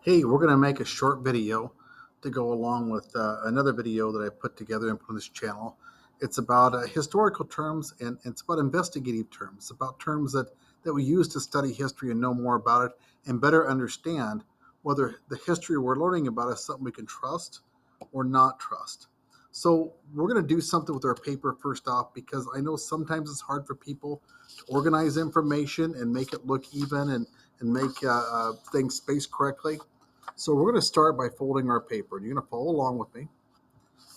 Hey, we're going to make a short video to go along with another video that I put together and put on this channel. It's about historical terms and it's about investigative terms. It's about terms that we use to study history and know more about it and better understand whether the history we're learning about is something we can trust or not trust. So we're going to do something with our paper first off, because I know sometimes it's hard for people to organize information and make it look even and make things spaced correctly. So we're going to start by folding our paper. You're going to follow along with me.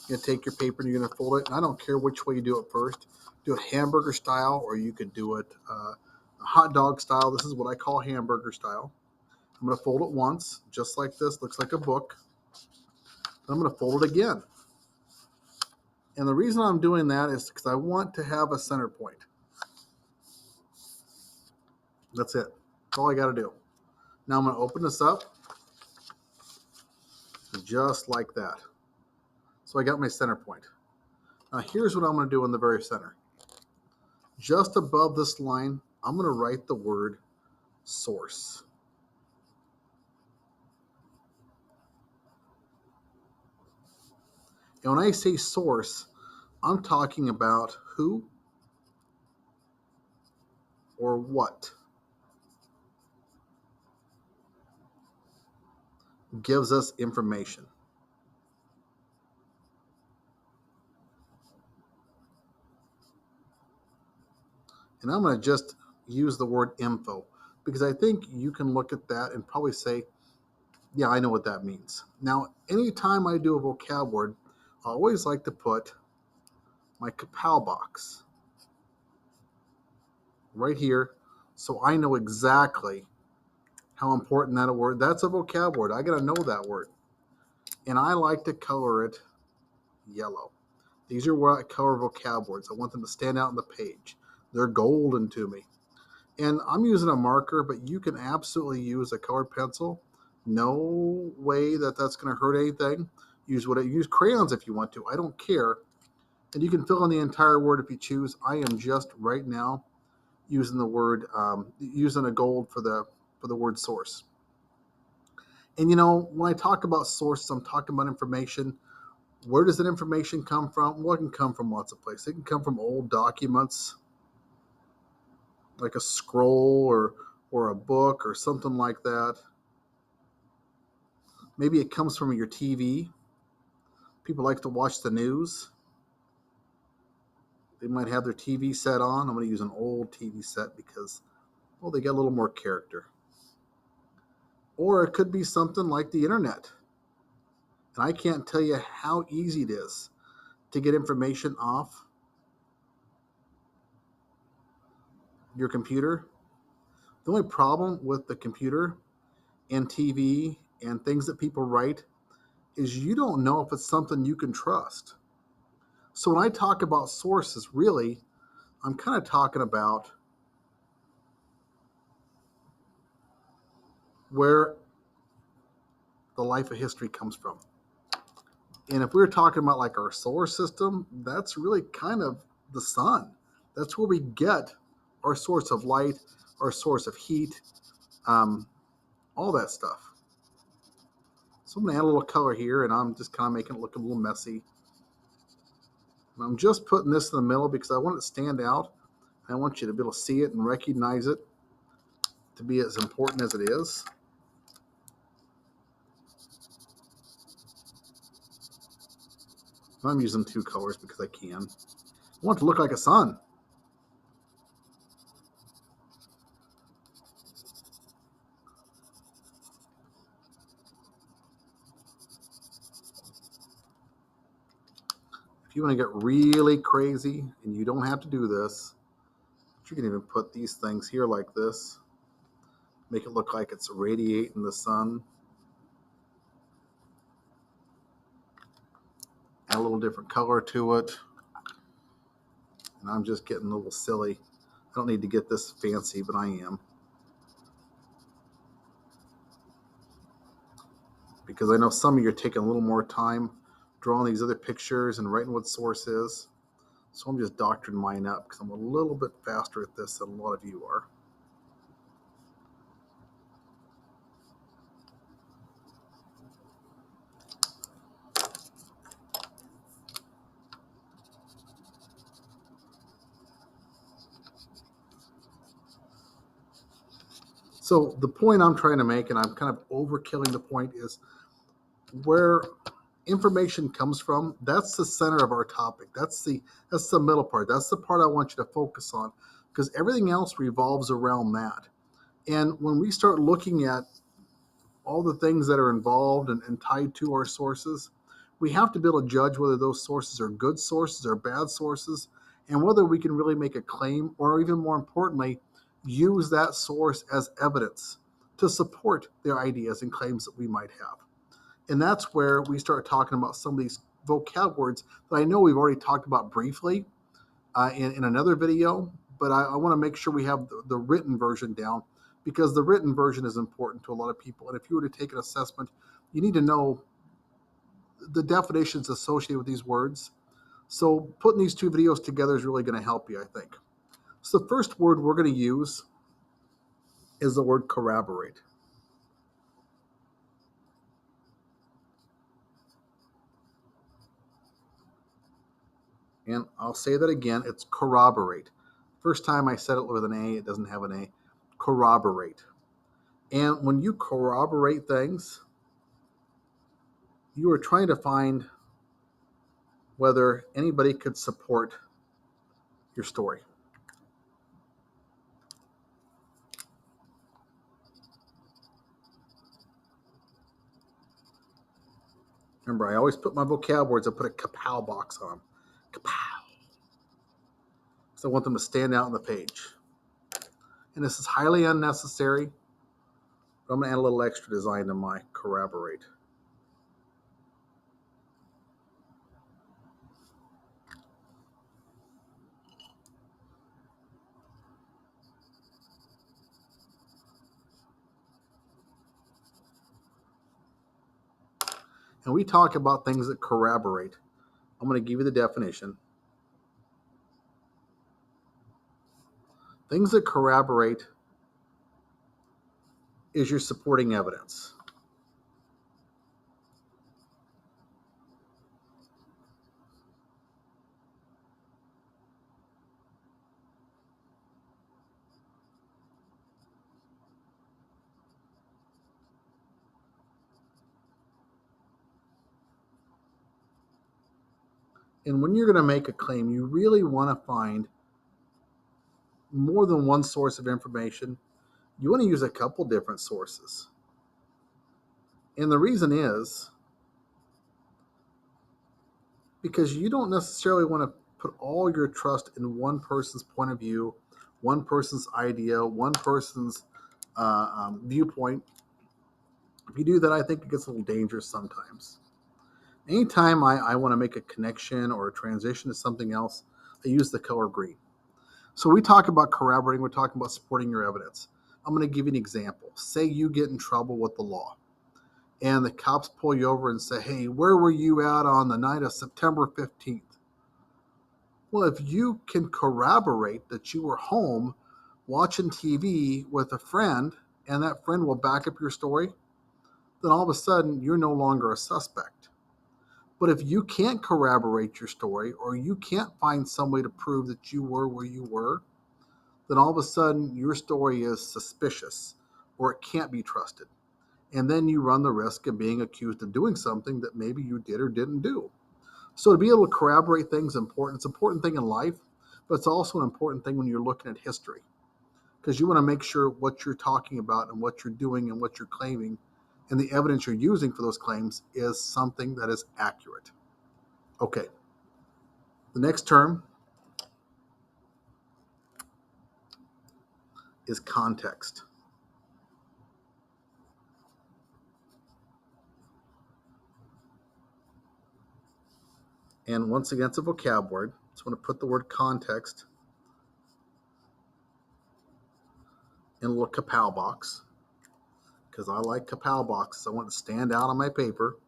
You're going to take your paper and you're going to fold it. And I don't care which way you do it first. Do it hamburger style, or you could do it hot dog style. This is what I call hamburger style. I'm going to fold it once, just like this. Looks like a book. I'm going to fold it again. And the reason I'm doing that is because I want to have a center point. That's it. That's all I got to do. Now I'm going to open this up just like that. So I got my center point. Now here's what I'm going to do in the very center. Just above this line, I'm going to write the word source. And when I say source, I'm talking about who or what gives us information. And I'm going to just use the word info, because I think you can look at that and probably say, yeah, I know what that means. Now, anytime I do a vocab word, I always like to put my kapow box right here so I know exactly how important that word. That's a vocab word. I got to know that word. And I like to color it yellow. These are what I color vocab words. I want them to stand out on the page. They're golden to me. And I'm using a marker, but you can absolutely use a colored pencil. No way that that's going to hurt anything. Use crayons if you want to. I don't care. And you can fill in the entire word if you choose. I am just right now using the word, using a gold for the word source. And when I talk about sources, I'm talking about information. Where does that information come from? Well, it can come from lots of places. It can come from old documents, like a scroll or a book or something like that. Maybe it comes from your TV. People like to watch the news. They might have their TV set on. I'm going to use an old TV set because, well, they get a little more character. Or it could be something like the internet. And I can't tell you how easy it is to get information off your computer. The only problem with the computer and TV and things that people write is you don't know if it's something you can trust. So when I talk about sources, really, I'm kind of talking about where the life of history comes from. And if we were talking about like our solar system, that's really kind of the sun. That's where we get our source of light, our source of heat, all that stuff. So I'm going to add a little color here, and I'm just kind of making it look a little messy. And I'm just putting this in the middle because I want it to stand out. I want you to be able to see it and recognize it to be as important as it is. I'm using two colors because I can. I want it to look like a sun. If you want to get really crazy, and you don't have to do this, but you can even put these things here like this, make it look like it's radiating the sun. Add a little different color to it. And I'm just getting a little silly. I don't need to get this fancy, but I am. Because I know some of you are taking a little more time drawing these other pictures and writing what source is. So I'm just doctoring mine up because I'm a little bit faster at this than a lot of you are. So the point I'm trying to make, and I'm kind of overkilling the point, is where information comes from. That's the center of our topic. That's the middle part. That's the part I want you to focus on, because everything else revolves around that. And when we start looking at all the things that are involved and tied to our sources, we have to be able to judge whether those sources are good sources or bad sources, and whether we can really make a claim, or even more importantly, use that source as evidence to support their ideas and claims that we might have. And that's where we start talking about some of these vocab words that I know we've already talked about briefly in another video, but I want to make sure we have the written version down, because the written version is important to a lot of people. And if you were to take an assessment, you need to know the definitions associated with these words. So putting these two videos together is really going to help you, I think. So the first word we're going to use is the word corroborate. And I'll say that again, it's corroborate. First time I said it with an A, it doesn't have an A. Corroborate. And when you corroborate things, you are trying to find whether anybody could support your story. Remember, I always put my vocab words, I put a kapow box on them. Kapow. So I want them to stand out on the page. And this is highly unnecessary, but I'm going to add a little extra design to my corroborate. And we talk about things that corroborate. I'm going to give you the definition. Things that corroborate is your supporting evidence. And when you're going to make a claim, you really want to find more than one source of information. You want to use a couple different sources. And the reason is because you don't necessarily want to put all your trust in one person's point of view, one person's idea, one person's viewpoint. If you do that, I think it gets a little dangerous sometimes. Anytime I want to make a connection or a transition to something else, I use the color green. So we talk about corroborating, we're talking about supporting your evidence. I'm going to give you an example. Say you get in trouble with the law, and the cops pull you over and say, hey, where were you at on the night of September 15th? Well, if you can corroborate that you were home watching TV with a friend, and that friend will back up your story, then all of a sudden you're no longer a suspect. But if you can't corroborate your story, or you can't find some way to prove that you were where you were, then all of a sudden your story is suspicious, or it can't be trusted. And then you run the risk of being accused of doing something that maybe you did or didn't do. So to be able to corroborate things is important. It's an important thing in life, but it's also an important thing when you're looking at history, because you want to make sure what you're talking about and what you're doing and what you're claiming and the evidence you're using for those claims is something that is accurate. Okay, the next term is context. And once again, it's a vocab word. So I'm going to put the word context in a little kapow box, because I like kapow boxes. I want it to stand out on my paper.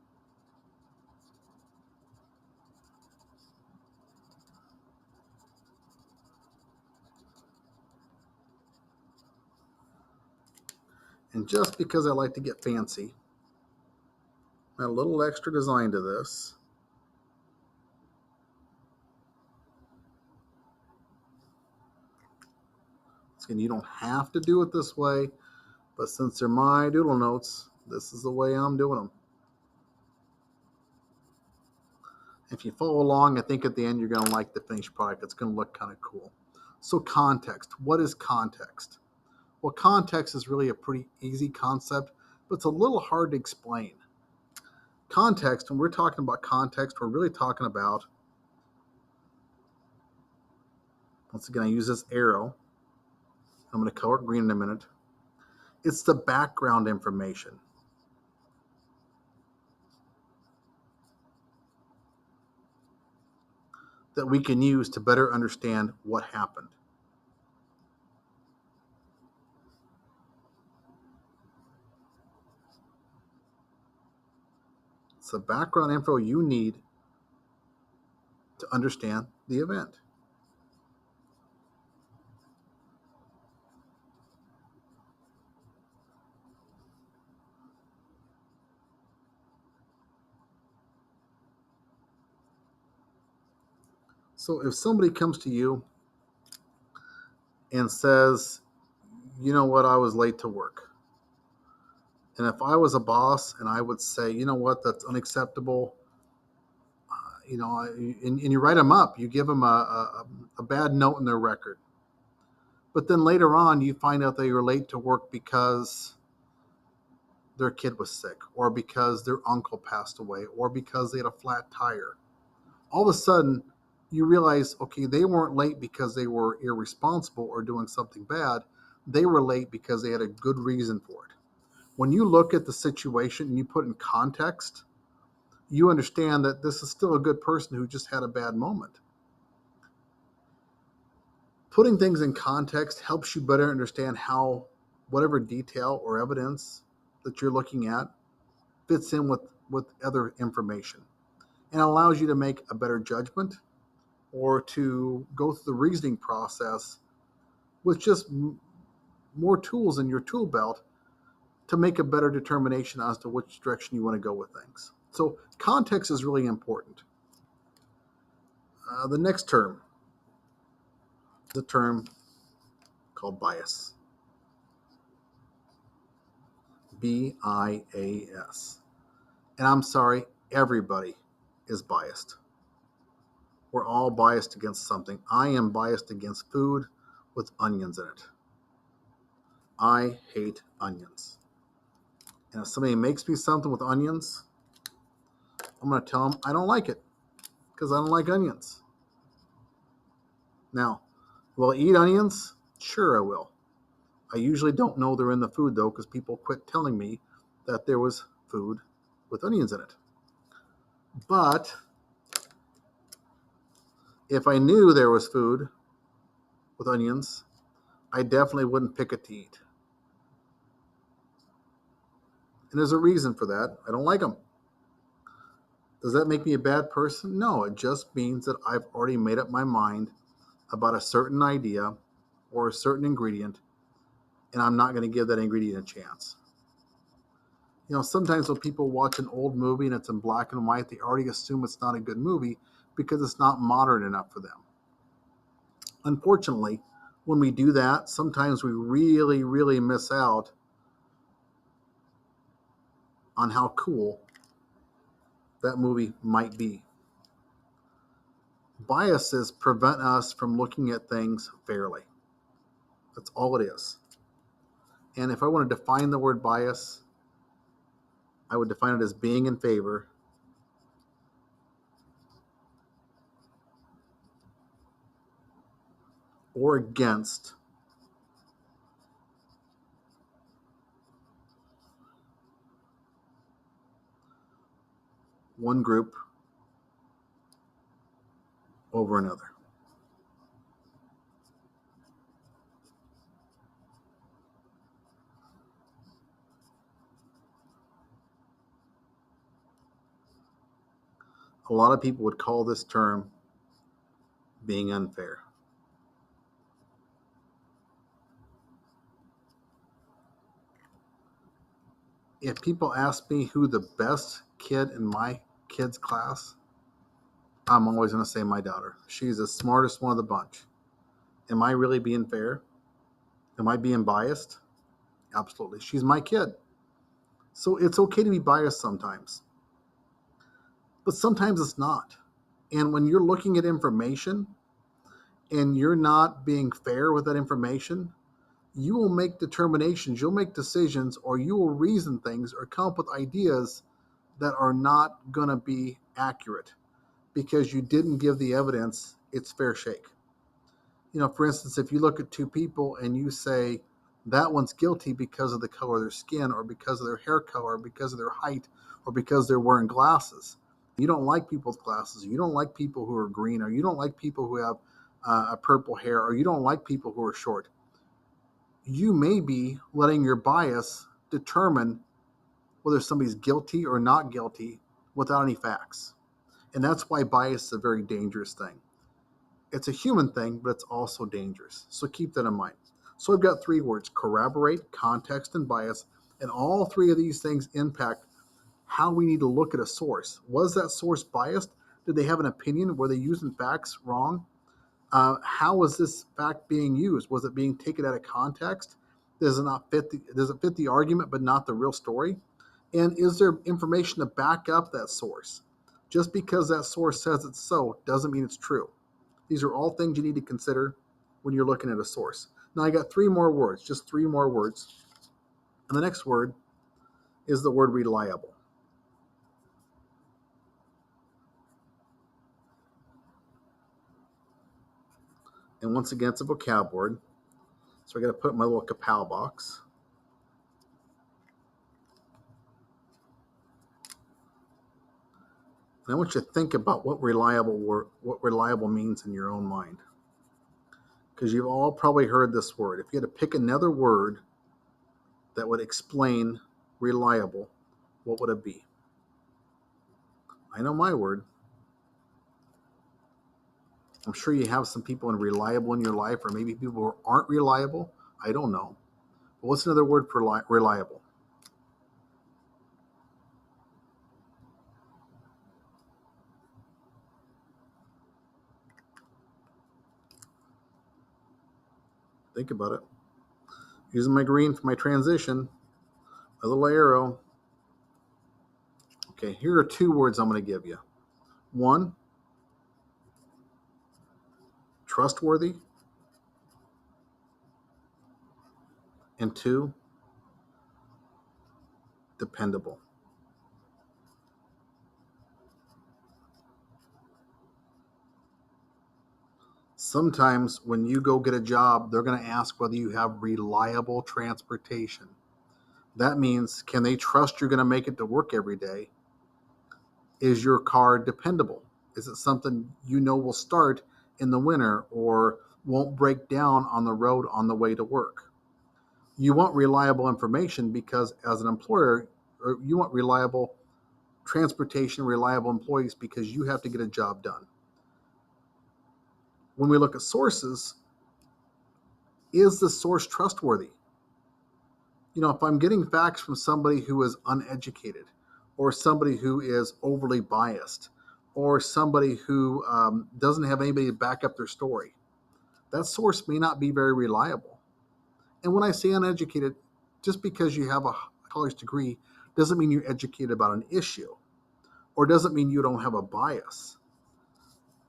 And just because I like to get fancy, add a little extra design to this. Again, you don't have to do it this way, But since they're my doodle notes, this is the way I'm doing them. If you follow along, I think at the end you're going to like the finished product. It's going to look kind of cool. So context. What is context? Well, context is really a pretty easy concept, but it's a little hard to explain. Context, when we're talking about context, we're really talking about, once again, I use this arrow. I'm going to color it green in a minute. It's the background information that we can use to better understand what happened. It's the background info you need to understand the event. So if somebody comes to you and says, you know what, I was late to work. And if I was a boss and I would say, you know what, that's unacceptable, and you write them up, you give them a bad note in their record. But then later on, you find out they were late to work because their kid was sick, or because their uncle passed away, or because they had a flat tire. All of a sudden, you realize, okay, they weren't late because they were irresponsible or doing something bad. They were late because they had a good reason for it. When you look at the situation and you put it in context, you understand that this is still a good person who just had a bad moment. Putting things in context helps you better understand how whatever detail or evidence that you're looking at fits in with other information, and allows you to make a better judgment or to go through the reasoning process with just more tools in your tool belt to make a better determination as to which direction you want to go with things. So context is really important. The next term, the term called bias. BIAS. And I'm sorry, everybody is biased. We're all biased against something. I am biased against food with onions in it. I hate onions. And if somebody makes me something with onions, I'm going to tell them I don't like it because I don't like onions. Now, will I eat onions? Sure, I will. I usually don't know they're in the food, though, because people quit telling me that there was food with onions in it. But if I knew there was food with onions, I definitely wouldn't pick it to eat. And there's a reason for that. I don't like them. Does that make me a bad person? No, it just means that I've already made up my mind about a certain idea or a certain ingredient, and I'm not going to give that ingredient a chance. Sometimes when people watch an old movie and it's in black and white, they already assume it's not a good movie because it's not modern enough for them. Unfortunately, when we do that, sometimes we really, really miss out on how cool that movie might be. Biases prevent us from looking at things fairly. That's all it is. And if I want to define the word bias, I would define it as being in favor or against one group over another. A lot of people would call this term being unfair. If people ask me who the best kid in my kids' class, I'm always going to say my daughter. She's the smartest one of the bunch. Am I really being fair? Am I being biased? Absolutely. She's my kid. So it's okay to be biased sometimes, but sometimes it's not. And when you're looking at information and you're not being fair with that information, you will make determinations, you'll make decisions, or you will reason things or come up with ideas that are not going to be accurate because you didn't give the evidence its fair shake. For instance, if you look at two people and you say that one's guilty because of the color of their skin or because of their hair color or because of their height or because they're wearing glasses, you don't like people with glasses, you don't like people who are green, or you don't like people who have a purple hair, or you don't like people who are short. You may be letting your bias determine whether somebody's guilty or not guilty without any facts. And that's why bias is a very dangerous thing. It's a human thing, but it's also dangerous. So keep that in mind. So I've got three words: corroborate, context, and bias. And all three of these things impact how we need to look at a source. Was that source biased? Did they have an opinion? Were they using facts wrong? How was this fact being used? Was it being taken out of context? Does it fit the argument but not the real story? And is there information to back up that source? Just because that source says it's so doesn't mean it's true. These are all things you need to consider when you're looking at a source. Now I got three more words, just three more words. And the next word is the word reliable. And once again, it's a vocab word. So I got to put my little kapow box. And I want you to think about what reliable means in your own mind. Because you've all probably heard this word. If you had to pick another word that would explain reliable, what would it be? I know my word. I'm sure you have some people reliable in your life, or maybe people who aren't reliable. I don't know. But what's another word for reliable? Think about it. Using my green for my transition, a little arrow. Okay, here are two words I'm going to give you. One, trustworthy, and two, dependable. Sometimes when you go get a job, they're going to ask whether you have reliable transportation. That means, can they trust you're going to make it to work every day? Is your car dependable? Is it something you know will start in the winter or won't break down on the road on the way to work? You want reliable information because as an employer, or you want reliable transportation, reliable employees because you have to get a job done. When we look at sources, is the source trustworthy? If I'm getting facts from somebody who is uneducated, or somebody who is overly biased, or somebody who doesn't have anybody to back up their story, that source may not be very reliable. And when I say uneducated, just because you have a college degree doesn't mean you're educated about an issue, or doesn't mean you don't have a bias.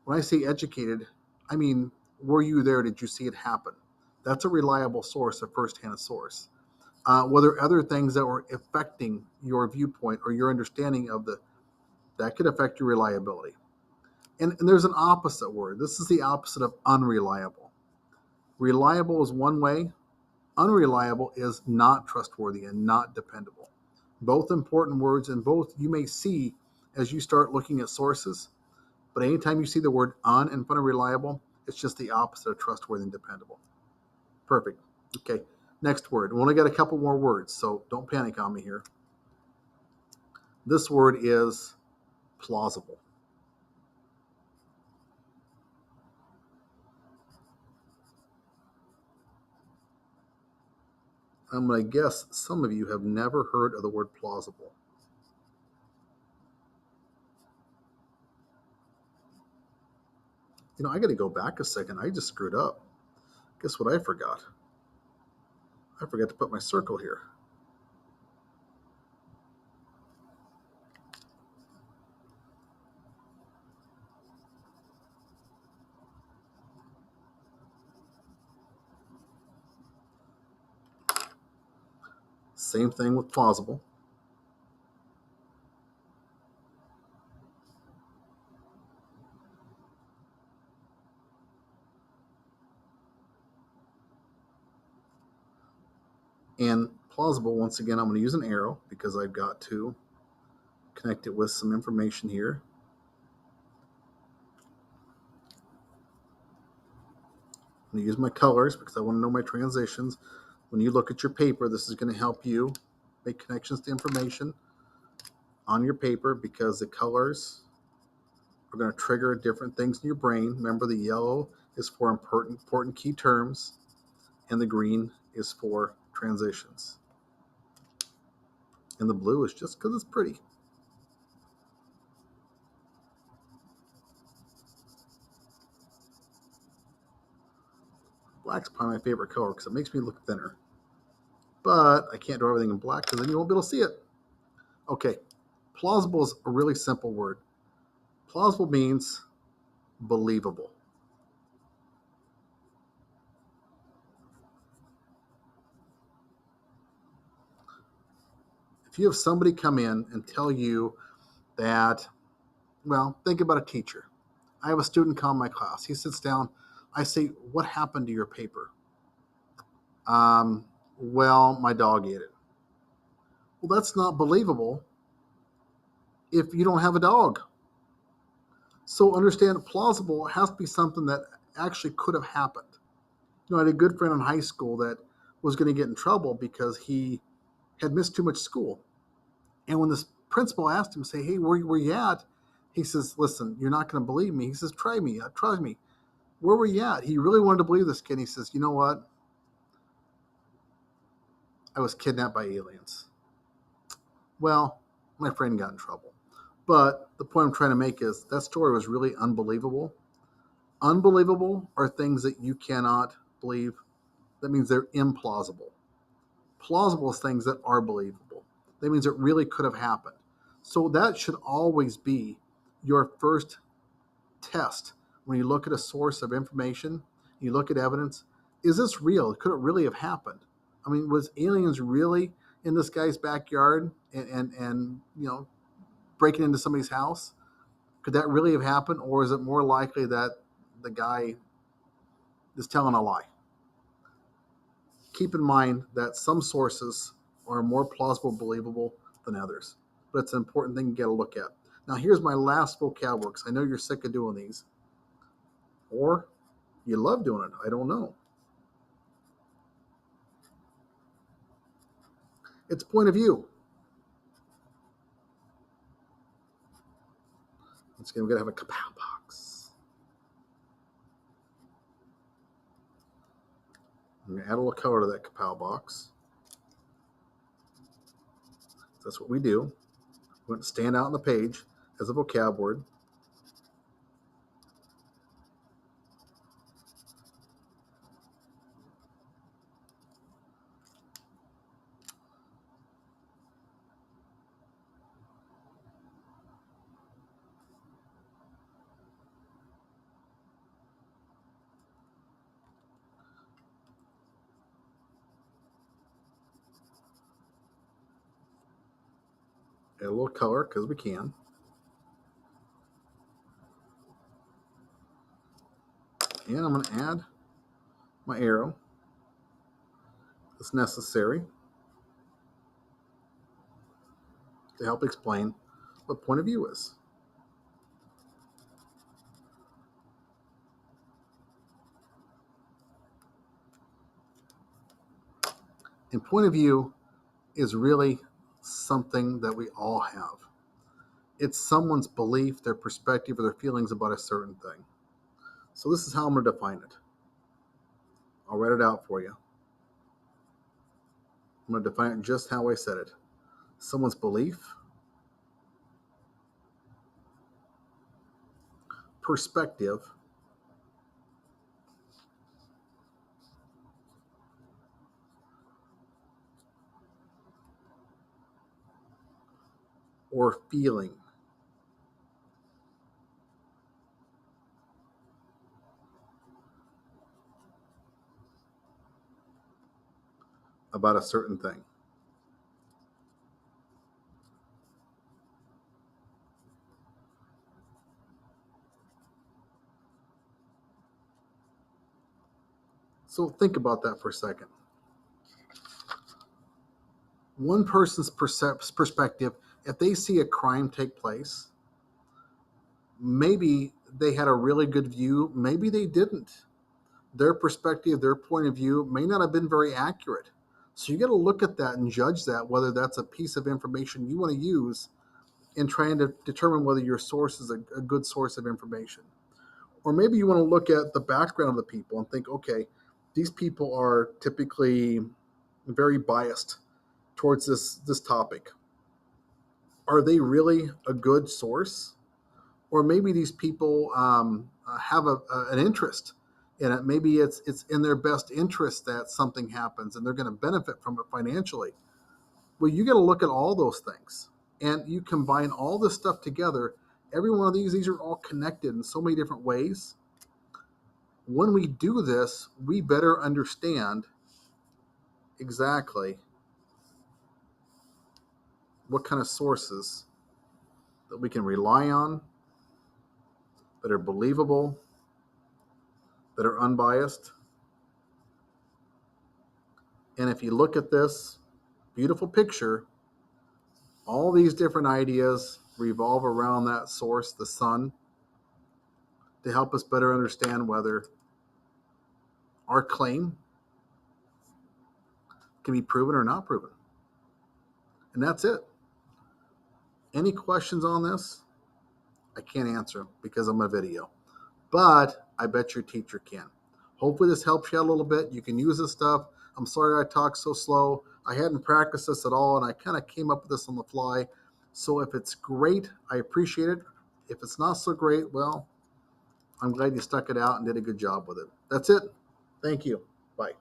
When I say educated, I mean, were you there? Did you see it happen? That's a reliable source, a firsthand source. Were there other things that were affecting your viewpoint or your understanding of that could affect your reliability? And there's an opposite word. This is the opposite of unreliable. Reliable is one way. Unreliable is not trustworthy and not dependable. Both important words, and both you may see as you start looking at sources. But anytime you see the word un in front of reliable, it's just the opposite of trustworthy and dependable. Perfect. Okay. Next word. We only got a couple more words, so don't panic on me here. This word is plausible. I'm going to guess some of you have never heard of the word plausible. I got to go back a second. I just screwed up. Guess what I forgot? I forgot to put my circle here. Same thing with plausible. And plausible, once again, I'm going to use an arrow because I've got to connect it with some information here. I'm going to use my colors because I want to know my transitions. When you look at your paper, this is going to help you make connections to information on your paper because the colors are going to trigger different things in your brain. Remember, the yellow is for important key terms, and the green is for transitions. And the blue is just because it's pretty. Black's probably my favorite color because it makes me look thinner. But I can't draw everything in black because then you won't be able to see it. Okay, plausible is a really simple word. Plausible means believable. If you have somebody come in and tell you that, well, think about a teacher. I have a student come in my class. He sits down. I say, "What happened to your paper?" Well, my dog ate it. Well, that's not believable if you don't have a dog. So understand plausible has to be something that actually could have happened. I had a good friend in high school that was going to get in trouble because he had missed too much school. And when this principal asked him, say, "Hey, where you at?" He says, "Listen, you're not going to believe me." He says, "Try me. Try me. Where were you at?" He really wanted to believe this kid. He says, "You know what? I was kidnapped by aliens." Well, my friend got in trouble. But the point I'm trying to make is that story was really unbelievable. Unbelievable are things that you cannot believe. That means they're implausible. Plausible is things that are believable. That means it really could have happened. So that should always be your first test when you look at a source of information, you look at evidence. Is this real? Could it really have happened? I mean, was aliens really in this guy's backyard and breaking into somebody's house? Could that really have happened, or is it more likely that the guy is telling a lie? Keep in mind that some sources are more plausible, believable than others, but it's an important thing you got to look at. Now, here's my last vocabulary because I know you're sick of doing these, or you love doing it. I don't know. It's point of view. Once again, we're going to have a kapow box. I'm going to add a little color to that kapow box. That's what we do. We want to stand out on the page as a vocab word. Add a little color because we can. And I'm going to add my arrow that's necessary to help explain what point of view is. And point of view is really something that we all have. It's someone's belief, their perspective, or their feelings about a certain thing. So this is how I'm going to define it. I'll write it out for you. I'm going to define it just how I said it. Someone's belief, perspective, or feeling about a certain thing. So think about that for a second. One person's perspective, if they see a crime take place, maybe they had a really good view, maybe they didn't. Their perspective, their point of view may not have been very accurate. So you got to look at that and judge that, whether that's a piece of information you want to use in trying to determine whether your source is a good source of information. Or maybe you want to look at the background of the people and think, okay, these people are typically very biased towards this topic. Are they really a good source? Or maybe these people have an interest in it. Maybe it's in their best interest that something happens and they're going to benefit from it financially. Well, you got to look at all those things, and you combine all this stuff together. Every one of these are all connected in so many different ways. When we do this, we better understand exactly what kind of sources that we can rely on, that are believable, that are unbiased. And if you look at this beautiful picture, all these different ideas revolve around that source, the sun, to help us better understand whether our claim can be proven or not proven. And that's it. Any questions on this? I can't answer them because I'm a video, but I bet your teacher can. Hopefully this helps you out a little bit. You can use this stuff. I'm sorry I talk so slow. I hadn't practiced this at all, and I kind of came up with this on the fly. So if it's great, I appreciate it. If it's not so great, well, I'm glad you stuck it out and did a good job with it. That's it. Thank you. Bye.